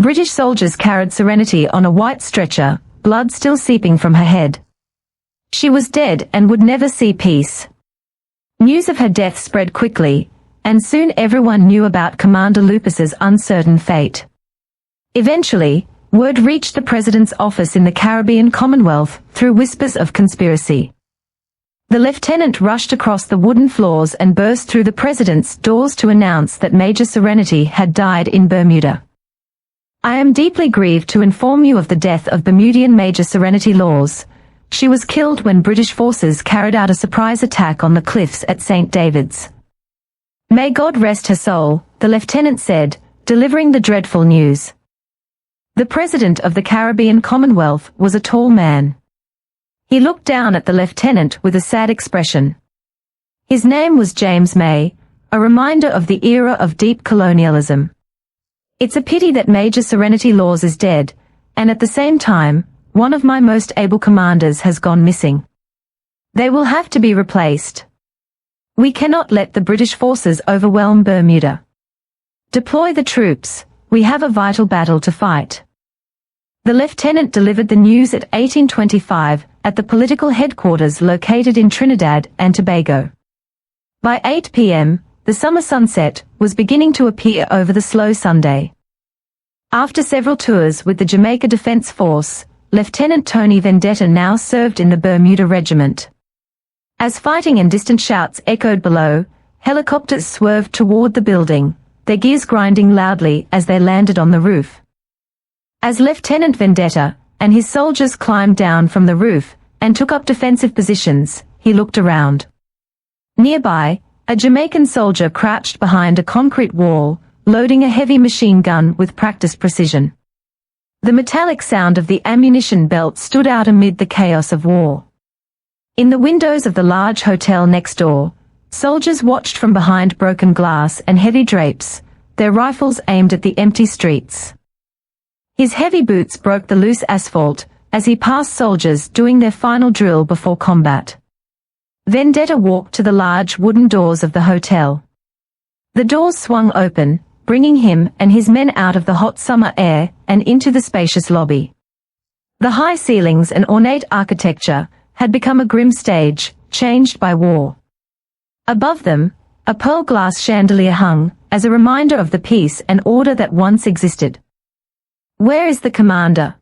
British soldiers carried Serenity on a white stretcher, blood still seeping from her head. She was dead and would never see peace. News of her death spread quickly, and soon everyone knew about Commander Lupus's uncertain fate. Eventually, word reached the President's office in the Caribbean Commonwealth through whispers of conspiracy. The lieutenant rushed across the wooden floors and burst through the President's doors to announce that Major Serenity had died in Bermuda. I am deeply grieved to inform you of the death of Bermudian Major Serenity Laws. She was killed when British forces carried out a surprise attack on the cliffs at St. David's. May God rest her soul, the lieutenant said, delivering the dreadful news. The President of the Caribbean Commonwealth was a tall man. He looked down at the lieutenant with a sad expression. His name was James May, a reminder of the era of deep colonialism. It's a pity that Major Serenity Laws is dead, and at the same time, one of my most able commanders has gone missing. They will have to be replaced. We cannot let the British forces overwhelm Bermuda. Deploy the troops, we have a vital battle to fight. The lieutenant delivered the news at 1825 at the political headquarters located in Trinidad and Tobago. By 8 p.m., the summer sunset was beginning to appear over the slow Sunday. After several tours with the Jamaica Defense Force, Lieutenant Tony Vendetta now served in the Bermuda Regiment. As fighting and distant shouts echoed below, helicopters swerved toward the building, their gears grinding loudly as they landed on the roof. As Lieutenant Vendetta and his soldiers climbed down from the roof and took up defensive positions, he looked around. Nearby, a Jamaican soldier crouched behind a concrete wall, loading a heavy machine gun with practiced precision. The metallic sound of the ammunition belt stood out amid the chaos of war. In the windows of the large hotel next door, soldiers watched from behind broken glass and heavy drapes, their rifles aimed at the empty streets. His heavy boots broke the loose asphalt as he passed soldiers doing their final drill before combat. Vendetta walked to the large wooden doors of the hotel. The doors swung open, bringing him and his men out of the hot summer air and into the spacious lobby. The high ceilings and ornate architecture had become a grim stage, changed by war. Above them, a pearl glass chandelier hung, as a reminder of the peace and order that once existed. "Where is the commander?"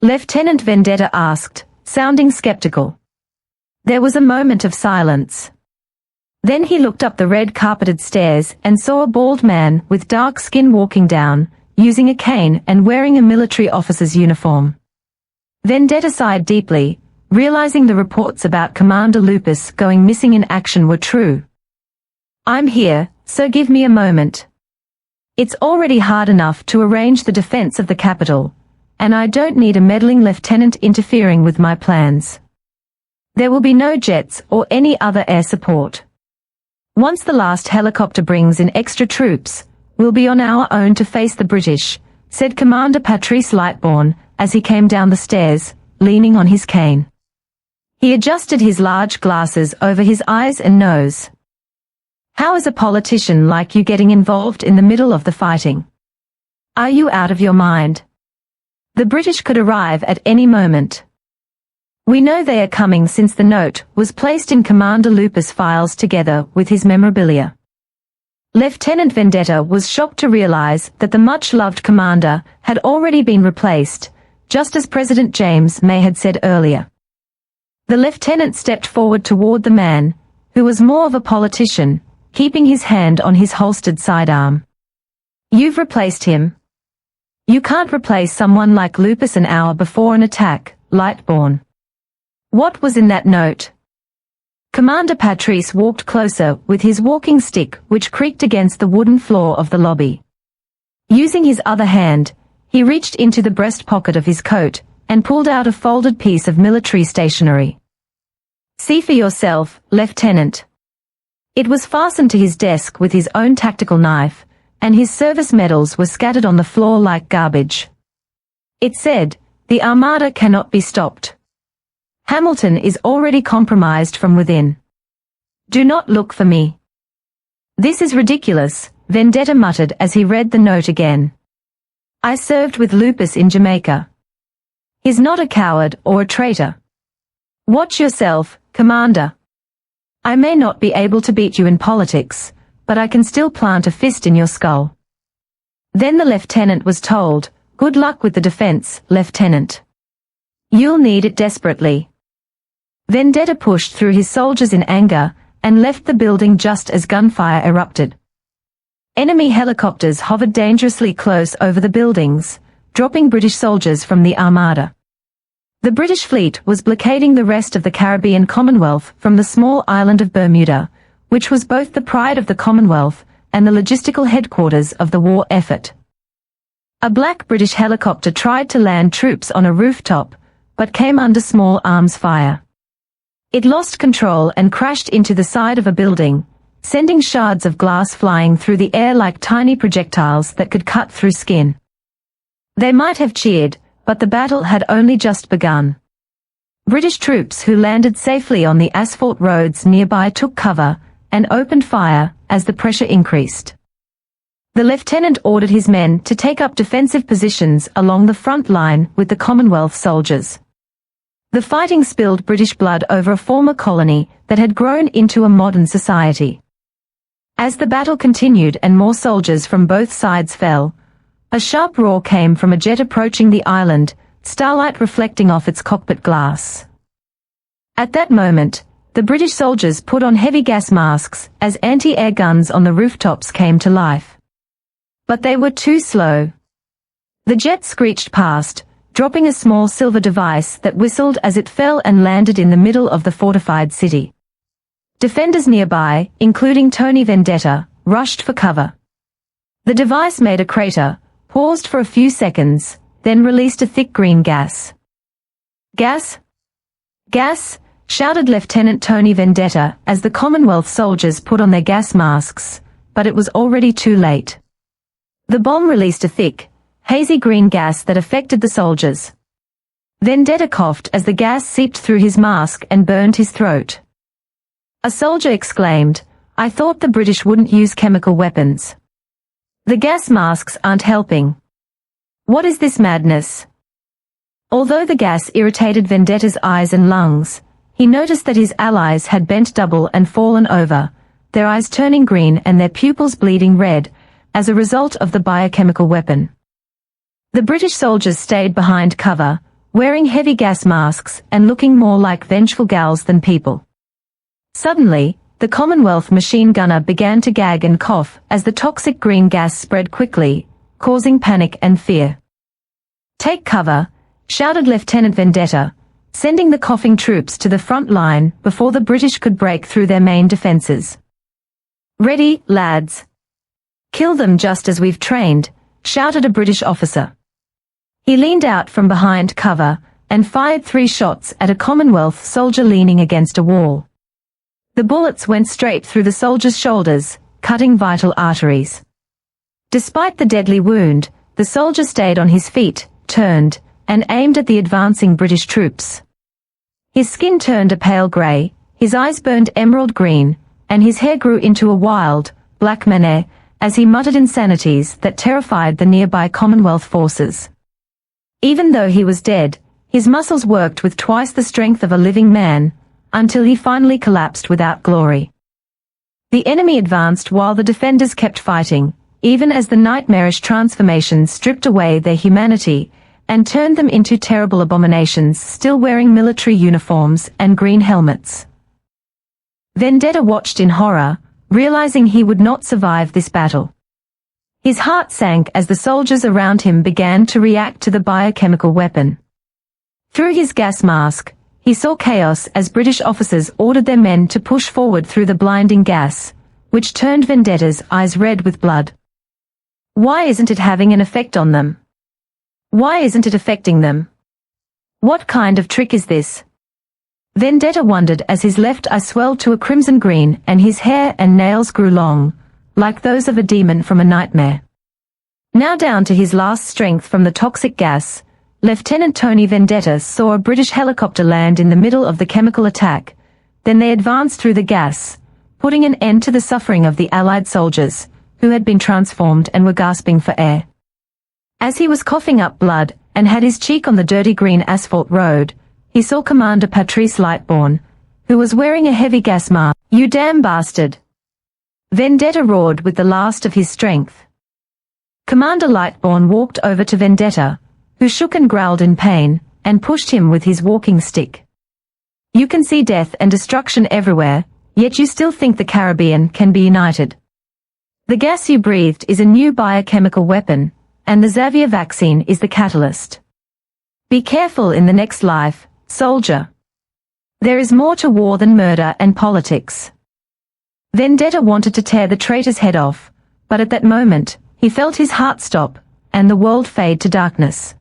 Lieutenant Vendetta asked, sounding skeptical. There was a moment of silence. Then he looked up the red-carpeted stairs and saw a bald man with dark skin walking down, using a cane and wearing a military officer's uniform. Vendetta sighed deeply, realizing the reports about Commander Lupus going missing in action were true. "I'm here, so give me a moment. It's already hard enough to arrange the defense of the capital, and I don't need a meddling lieutenant interfering with my plans. There will be no jets or any other air support. Once the last helicopter brings in extra troops, we'll be on our own to face the British," said Commander Patrice Lightbourne as he came down the stairs, leaning on his cane. He adjusted his large glasses over his eyes and nose. "How is a politician like you getting involved in the middle of the fighting? Are you out of your mind? The British could arrive at any moment. We know they are coming," since the note was placed in Commander Lupus' files together with his memorabilia. Lieutenant Vendetta was shocked to realize that the much-loved commander had already been replaced, just as President James May had said earlier. The lieutenant stepped forward toward the man, who was more of a politician, keeping his hand on his holstered sidearm. "You've replaced him. You can't replace someone like Lupus an hour before an attack, Lightbourne. What was in that note?" Commander Patrice walked closer with his walking stick which creaked against the wooden floor of the lobby. Using his other hand, he reached into the breast pocket of his coat and pulled out a folded piece of military stationery. "See for yourself, Lieutenant." It was fastened to his desk with his own tactical knife, and his service medals were scattered on the floor like garbage. It said, "The Armada cannot be stopped. Hamilton is already compromised from within. Do not look for me." "This is ridiculous," Vendetta muttered as he read the note again. I served with Lupus in Jamaica. He's not a coward or a traitor. Watch yourself, Commander. I may not be able to beat you in politics, but I can still plant a fist in your skull. Then the lieutenant was told, "Good luck with the defense, Lieutenant. You'll need it desperately." Vendetta pushed through his soldiers in anger and left the building just as gunfire erupted. Enemy helicopters hovered dangerously close over the buildings, dropping British soldiers from the Armada. The British fleet was blockading the rest of the Caribbean Commonwealth from the small island of Bermuda, which was both the pride of the Commonwealth and the logistical headquarters of the war effort. A black British helicopter tried to land troops on a rooftop, but came under small arms fire. It lost control and crashed into the side of a building, sending shards of glass flying through the air like tiny projectiles that could cut through skin. They might have cheered, but the battle had only just begun. British troops who landed safely on the asphalt roads nearby took cover and opened fire as the pressure increased. The lieutenant ordered his men to take up defensive positions along the front line with the Commonwealth soldiers. The fighting spilled British blood over a former colony that had grown into a modern society. As the battle continued and more soldiers from both sides fell, a sharp roar came from a jet approaching the island, starlight reflecting off its cockpit glass. At that moment, the British soldiers put on heavy gas masks as anti-air guns on the rooftops came to life. But they were too slow. The jet screeched past, dropping a small silver device that whistled as it fell and landed in the middle of the fortified city. Defenders nearby, including Tony Vendetta, rushed for cover. The device made a crater, paused for a few seconds, then released a thick green gas. "Gas? Gas!" shouted Lieutenant Tony Vendetta as the Commonwealth soldiers put on their gas masks, but it was already too late. The bomb released a thick, hazy green gas that affected the soldiers. Vendetta coughed as the gas seeped through his mask and burned his throat. A soldier exclaimed, "I thought the British wouldn't use chemical weapons. The gas masks aren't helping. What is this madness?" Although the gas irritated Vendetta's eyes and lungs, he noticed that his allies had bent double and fallen over, their eyes turning green and their pupils bleeding red, as a result of the biochemical weapon. The British soldiers stayed behind cover, wearing heavy gas masks and looking more like vengeful gals than people. Suddenly, the Commonwealth machine gunner began to gag and cough as the toxic green gas spread quickly, causing panic and fear. "Take cover," shouted Lieutenant Vendetta, sending the coughing troops to the front line before the British could break through their main defenses. "Ready, lads. Kill them just as we've trained," shouted a British officer. He leaned out from behind cover and fired 3 shots at a Commonwealth soldier leaning against a wall. The bullets went straight through the soldier's shoulders, cutting vital arteries. Despite the deadly wound, the soldier stayed on his feet, turned, and aimed at the advancing British troops. His skin turned a pale grey, his eyes burned emerald green, and his hair grew into a wild, black mane, as he muttered insanities that terrified the nearby Commonwealth forces. Even though he was dead, his muscles worked with twice the strength of a living man, until he finally collapsed without glory. The enemy advanced while the defenders kept fighting, even as the nightmarish transformations stripped away their humanity and turned them into terrible abominations still wearing military uniforms and green helmets. Vendetta watched in horror, realizing he would not survive this battle. His heart sank as the soldiers around him began to react to the biochemical weapon. Through his gas mask, he saw chaos as British officers ordered their men to push forward through the blinding gas, which turned Vendetta's eyes red with blood. Why isn't it having an effect on them? Why isn't it affecting them? What kind of trick is this? Vendetta wondered as his left eye swelled to a crimson green and his hair and nails grew long, like those of a demon from a nightmare. Now down to his last strength from the toxic gas, Lieutenant Tony Vendetta saw a British helicopter land in the middle of the chemical attack. Then they advanced through the gas, putting an end to the suffering of the Allied soldiers, who had been transformed and were gasping for air. As he was coughing up blood and had his cheek on the dirty green asphalt road, he saw Commander Patrice Lightbourne, who was wearing a heavy gas mask. "You damn bastard!" Vendetta roared with the last of his strength. Commander Lightbourne walked over to Vendetta, who shook and growled in pain, and pushed him with his walking stick. "You can see death and destruction everywhere, yet you still think the Caribbean can be united. The gas you breathed is a new biochemical weapon, and the Xavier vaccine is the catalyst. Be careful in the next life, soldier. There is more to war than murder and politics." Vendetta wanted to tear the traitor's head off, but at that moment, he felt his heart stop, and the world fade to darkness.